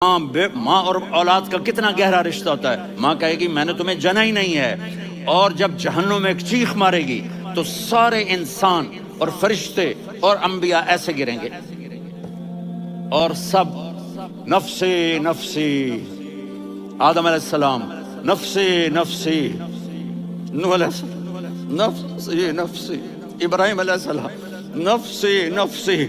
ماں اور اولاد کا کتنا گہرا رشتہ ہوتا ہے. ماں کہے گی میں نے تمہیں جنا ہی نہیں ہے، اور جب جہنم میں ایک چیخ مارے گی تو سارے انسان اور فرشتے اور انبیاء ایسے گریں گے اور سب نفسی نفسی. آدم علیہ السلام نفسی نفسی، نوح علیہ السلام نفسی نفسی، ابراہیم علیہ السلام نفسی نفسی،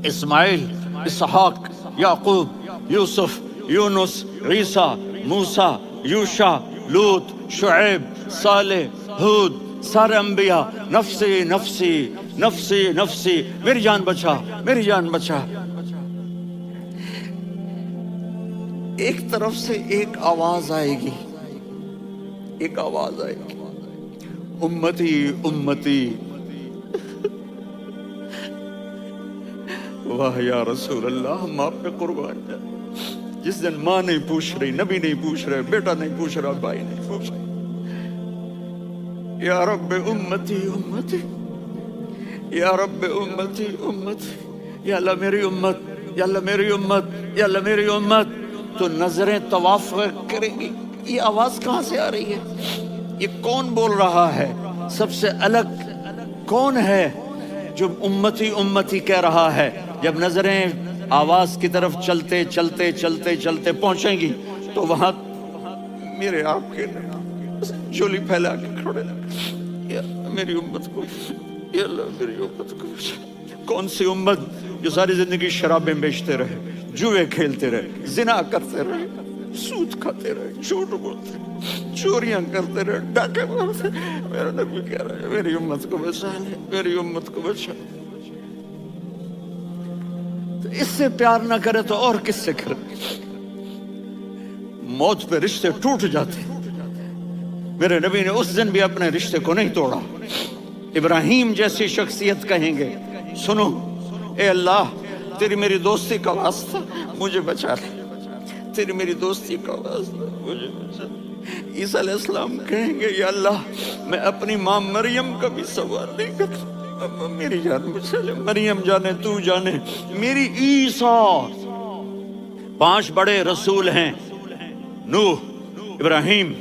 اسماعیل، اسحاق، یعقوب، یوسف، یونس، عیسیٰ، موسیٰ، یوشع، لوط، شعیب، صالح، ہود، سارے انبیاء نفسی نفسی نفسی نفسی، میری جان بچا میری جان بچا. ایک طرف سے ایک آواز آئے گی، ایک آواز آئے گی، امتی امتی. واہ یا رسول اللہ، ہم آپ پہ قربان جائیں. جس دن ماں نہیں پوچھ رہی، نبی نہیں پوچھ رہے، بیٹا نہیں پوچھ رہا، بھائی نہیں پوچھ رہا، یا رب امتی امتی، یا رب امتی امتی، یا اللہ میری امت، یا اللہ میری امت، یا اللہ میری امت. تو نظریں طواف کریں گی، یہ آواز کہاں سے آ رہی ہے؟ یہ کون بول رہا ہے؟ سب سے الگ کون ہے جو امتی امتی کہہ رہا ہے؟ جب نظریں آواز کی طرف چلتے چلتے چلتے چلتے پہنچیں گی تو وہاں میرے آپ کے جولی پھیلا کے کھڑے، یا میری امت کو، یا اللہ میری امت کو. کون سی امت جو ساری زندگی شرابیں بیچتے رہے، جوئے کھیلتے رہے، زنا کرتے رہے، سود کھاتے رہے، جھوٹ بولتے رہے، چوریاں کرتے رہے، ڈاکے مارتے رہے. میرا نبی کہہ رہا ہے میری امت کو بچا لے، میری امت کو بچا. تو اس سے پیار نہ کرے تو اور کس سے کرے؟ موت پہ رشتے ٹوٹ جاتے. میرے نبی نے اس دن بھی اپنے رشتے کو نہیں توڑا. ابراہیم جیسی شخصیت کہیں گے سنو اے اللہ تیری میری دوستی کا واسطہ مجھے بچا لے، تیری میری دوستی کا واسطہ مجھے بچا لے. عیسیٰ علیہ السلام کہیں گے یا اللہ میں اپنی ماں مریم کا بھی سوال نہیں کرتا، میری جان بچا لے. مریم جانے تو جانے، میری عیسیٰ. 5 بڑے رسول ہیں، نوح، ابراہیم،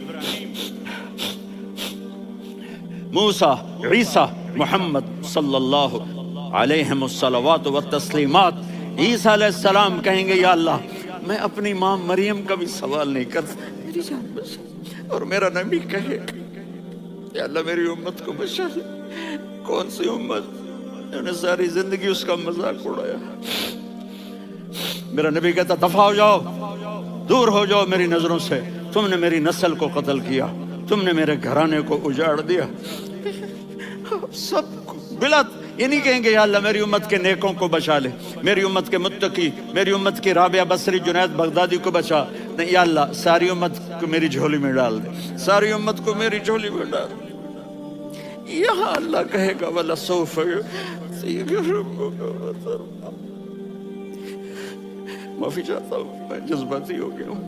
موسیٰ، عیسیٰ، محمد صلی اللہ علیہ الصلوات والتسلیمات. عیسیٰ علیہ السلام کہیں گے یا اللہ میں اپنی ماں مریم کا بھی سوال نہیں کرتا، میری جان بچا. اور میرا نبی کہے یا اللہ میری امت کو بچا لے. کون سی امت جنہوں نے ساری زندگی اس کا مذاق اڑایا؟ میرا نبی کہتا دفع ہو جاؤ، دور ہو جاؤ میری نظروں سے، تم نے میری نسل کو قتل کیا، تم نے میرے گھرانے کو اجاڑ دیا. سب بلا یہ نہیں کہیں گے یا اللہ میری امت کے نیکوں کو بچا لے، میری امت کے متقی، میری امت کی رابعہ بصری، جنید بغدادی کو بچا. نہیں یا اللہ ساری امت کو میری جھولی میں ڈال دے، ساری امت کو میری جھولی میں ڈال دے. یہاں اللہ کہے گا وَلَسَوْفَ يُعْطِيكَ رَبُّكَ. معافی چاہتا ہوں میں جذباتی ہو گیا ہوں.